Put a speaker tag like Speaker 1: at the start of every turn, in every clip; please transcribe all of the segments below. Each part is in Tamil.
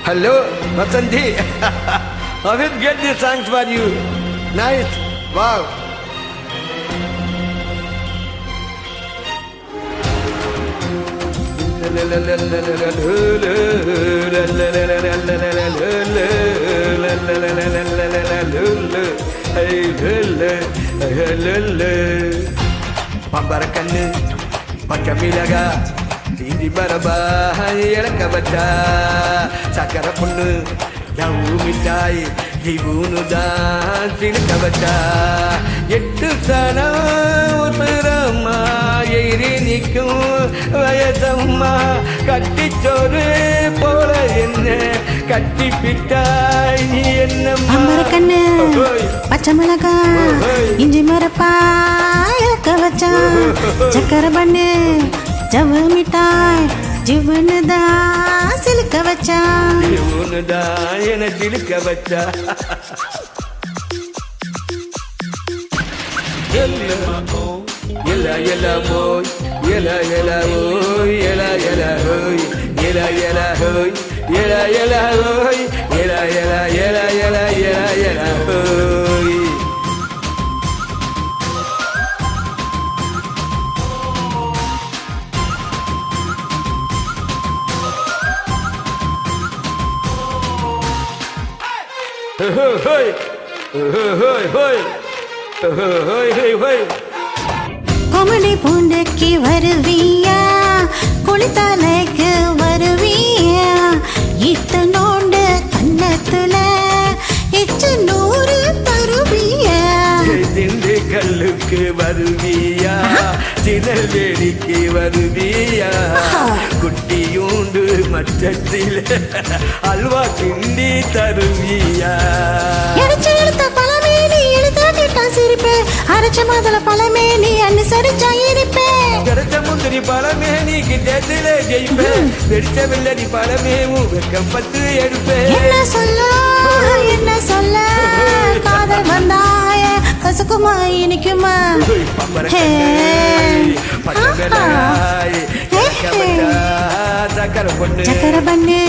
Speaker 1: Hello, Vasanthi. I will get the songs for you. Nice. Wow. பம்பரக்கண்ணு பச்சை மிளகா தீந்தி பரபா இறக்க வச்சா சக்கரை பொண்ணு ஜவு மிட்டாய் ஜீவனுதான் சிலுக்க வச்சா 8 சனம் உசுரம்மா எயிரி நிற்கும் வயசம்மா கட்டிச்சோறு போல என்ன கட்டி பிட்டாய் நீ என்னம்மா
Speaker 2: கண்ணு பச்சை மிளகா இஞ்சி மரப்பா இறக்க வச்சா சக்கரை பண்ணு ஜவு மிட்டாய் ஜீவனுதான் சிலுக்க வச்சா
Speaker 1: ஜீவனுதான் என சிலுக்க வச்சா Yella yella boy, yella yella boy, yella yella boy, yella yella boy, yella yella boy, yella yella yella yella yella yella boy. Hey hey hey hey hey hey.
Speaker 2: கொமடி பூண்டைக்கு வருவியா குளித்தலைக்கு வருவியா இத்தனோண்டு கண்ணத்துல எச்சு 100 தருவியா
Speaker 1: திண்டுக்கல்லுக்கு வருவியா திருநெல்வேலிக்கு வருவியா குட்டியூண்டு மச்சத்தில் அல்வா கிண்டி தருவியா
Speaker 2: அரைச்ச மாதுளை பழமே நீ அனுசரிச்சா இருப்பேன்
Speaker 1: கிடைச்ச முந்திரி பழமே நீ கிட்டத்திலே ஜெயிப்பேன் வெடிச்ச வெள்ளரி பழமே வெக்கம் பத்து எடுப்பேன்
Speaker 2: என்ன சொல்ல காதல் வந்தாய கசுக்குமா இனிக்குமா சக்கரை பண்ணு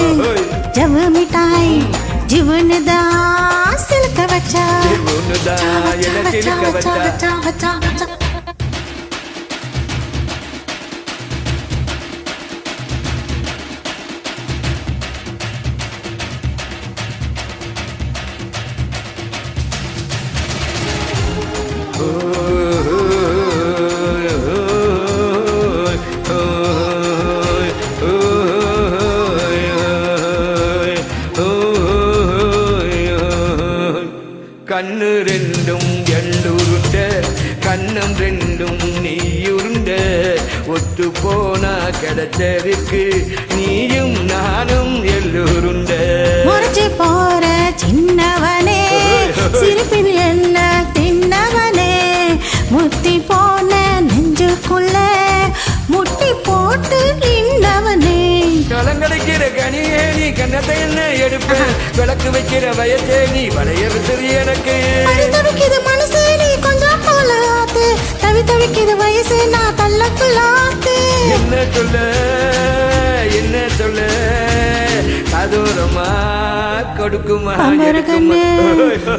Speaker 2: ஜவு மிட்டாய் ஜீவனுதா சிலுக்க வச்சா
Speaker 1: கண்ணு ரெண்டும் எள்ளுருண்ட கண்ணம் ரெண்டும் நீயுருண்ட ஒத்து போனா கிடைச்சருக்கு நீயும் நானும் எள்ளுருண்ட
Speaker 2: முறைச்சு போற சின்னவனே சிரிப்பில் என்ன தின்னவனே முத்தி போன நெஞ்சுக்குள்ள முட்டி போட்டு நின்னவனே
Speaker 1: கலங்கடைக்கிற கனியே நீ கண்ணத்தை என்ன எடுப்பேன் விளக்கு வைக்கிற வயசே நீ வளையறுத்தது எனக்கு
Speaker 2: தவிக்குது மனசே நீ கொஞ்சம் போல ஆத்து தவிக்குது வயசு நான் தள்ளக்குள்ளாத்து
Speaker 1: என்ன சொல்ல கதூரமா கொடுக்குமா
Speaker 2: கண்ணு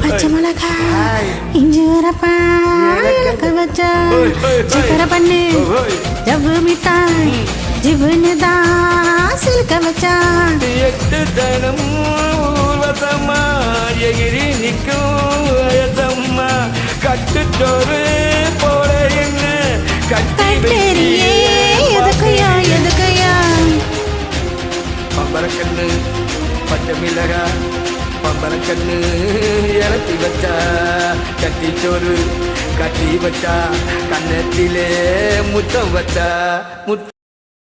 Speaker 2: பச்சை மிளகா இஞ்சி வரப்பா இறக்க வச்சா சக்கரை பண்ணு ஜவ்வு மிட்டாய் ஜீவனுதான் சிலுக்க வச்சா
Speaker 1: 8 தனம் ஊர்வசமா எகிரி நிற்கும் வயசம்மா கட்டுச்சோறு போல என்ன
Speaker 2: கட்டேரியே எதுக்கையா
Speaker 1: பம்பரக்கண்ணு பச்சை மிளகா பம்பரக்கண்ணு இறத்தி வச்சா கட்டிச்சோறு கட்டி வச்சா கண்ணத்திலே முத்தம் வச்சா